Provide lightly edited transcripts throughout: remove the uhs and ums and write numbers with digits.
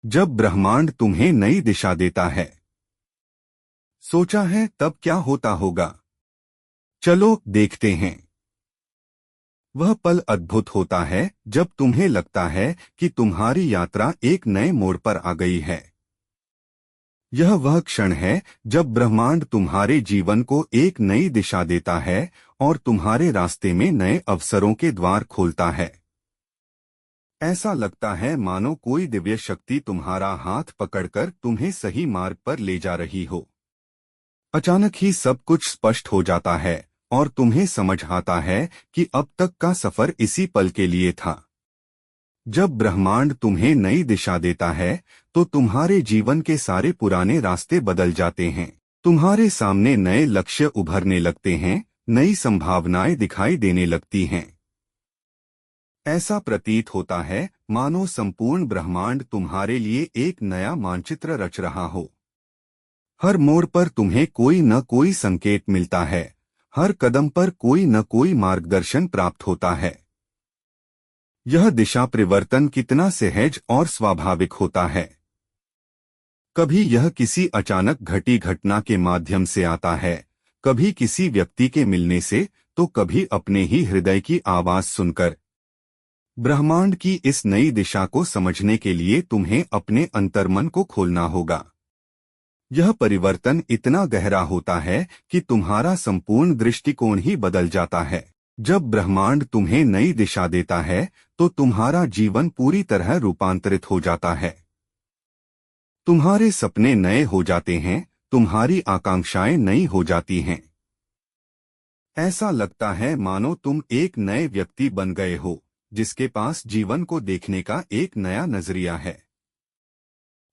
जब ब्रह्मांड तुम्हें नई दिशा देता है। सोचा है तब क्या होता होगा? चलो देखते हैं। वह पल अद्भुत होता है जब तुम्हें लगता है कि तुम्हारी यात्रा एक नए मोड़ पर आ गई है। यह वह क्षण है जब ब्रह्मांड तुम्हारे जीवन को एक नई दिशा देता है और तुम्हारे रास्ते में नए अवसरों के द्वार खोलता है। ऐसा लगता है मानो कोई दिव्य शक्ति तुम्हारा हाथ पकड़कर तुम्हें सही मार्ग पर ले जा रही हो। अचानक ही सब कुछ स्पष्ट हो जाता है और तुम्हें समझ आता है कि अब तक का सफर इसी पल के लिए था। जब ब्रह्मांड तुम्हें नई दिशा देता है तो तुम्हारे जीवन के सारे पुराने रास्ते बदल जाते हैं। तुम्हारे सामने नए लक्ष्य उभरने लगते हैं, नई संभावनाएं दिखाई देने लगती हैं। ऐसा प्रतीत होता है मानो संपूर्ण ब्रह्मांड तुम्हारे लिए एक नया मानचित्र रच रहा हो। हर मोड़ पर तुम्हें कोई न कोई संकेत मिलता है, हर कदम पर कोई न कोई मार्गदर्शन प्राप्त होता है। यह दिशा परिवर्तन कितना सहज और स्वाभाविक होता है। कभी यह किसी अचानक घटी घटना के माध्यम से आता है, कभी किसी व्यक्ति के मिलने से, तो कभी अपने ही हृदय की आवाज सुनकर। ब्रह्मांड की इस नई दिशा को समझने के लिए तुम्हें अपने अंतर्मन को खोलना होगा। यह परिवर्तन इतना गहरा होता है कि तुम्हारा संपूर्ण दृष्टिकोण ही बदल जाता है। जब ब्रह्मांड तुम्हें नई दिशा देता है तो तुम्हारा जीवन पूरी तरह रूपांतरित हो जाता है। तुम्हारे सपने नए हो जाते हैं, तुम्हारी आकांक्षाएं नई हो जाती हैं। ऐसा लगता है मानो तुम एक नए व्यक्ति बन गए हो, जिसके पास जीवन को देखने का एक नया नजरिया है।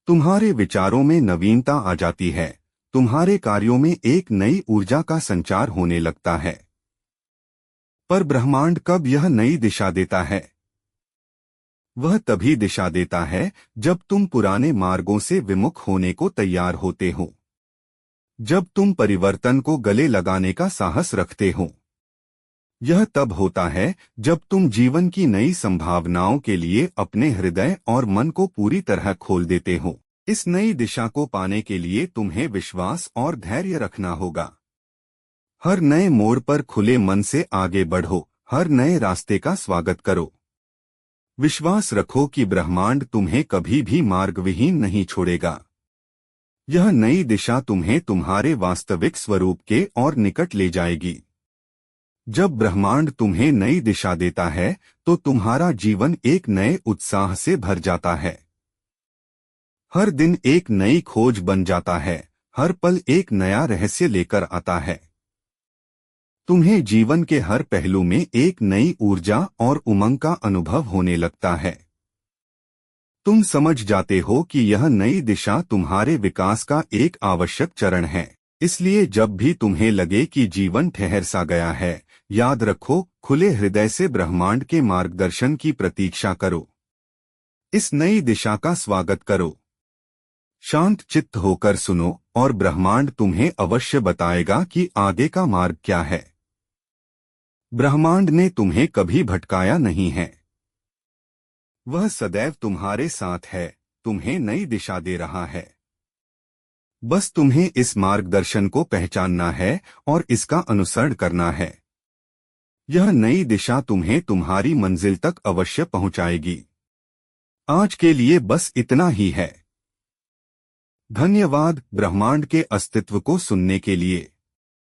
तुम्हारे विचारों में नवीनता आ जाती है, तुम्हारे कार्यों में एक नई ऊर्जा का संचार होने लगता है। पर ब्रह्मांड कब यह नई दिशा देता है? वह तभी दिशा देता है जब तुम पुराने मार्गों से विमुख होने को तैयार होते हो, जब तुम परिवर्तन को गले लगाने का साहस रखते हो। यह तब होता है जब तुम जीवन की नई संभावनाओं के लिए अपने हृदय और मन को पूरी तरह खोल देते हो। इस नई दिशा को पाने के लिए तुम्हें विश्वास और धैर्य रखना होगा। हर नए मोड़ पर खुले मन से आगे बढ़ो, हर नए रास्ते का स्वागत करो। विश्वास रखो कि ब्रह्मांड तुम्हें कभी भी मार्गविहीन नहीं छोड़ेगा। यह नई दिशा तुम्हें तुम्हारे वास्तविक स्वरूप के और निकट ले जाएगी। जब ब्रह्मांड तुम्हें नई दिशा देता है तो तुम्हारा जीवन एक नए उत्साह से भर जाता है। हर दिन एक नई खोज बन जाता है, हर पल एक नया रहस्य लेकर आता है। तुम्हें जीवन के हर पहलू में एक नई ऊर्जा और उमंग का अनुभव होने लगता है। तुम समझ जाते हो कि यह नई दिशा तुम्हारे विकास का एक आवश्यक चरण है। इसलिए जब भी तुम्हें लगे कि जीवन ठहर सा गया है, याद रखो, खुले हृदय से ब्रह्मांड के मार्गदर्शन की प्रतीक्षा करो। इस नई दिशा का स्वागत करो। शांत चित्त होकर सुनो और ब्रह्मांड तुम्हें अवश्य बताएगा कि आगे का मार्ग क्या है। ब्रह्मांड ने तुम्हें कभी भटकाया नहीं है। वह सदैव तुम्हारे साथ है, तुम्हें नई दिशा दे रहा है। बस तुम्हें इस मार्गदर्शन को पहचानना है और इसका अनुसरण करना है। यह नई दिशा तुम्हें तुम्हारी मंजिल तक अवश्य पहुंचाएगी। आज के लिए बस इतना ही है। धन्यवाद ब्रह्मांड के अस्तित्व को सुनने के लिए।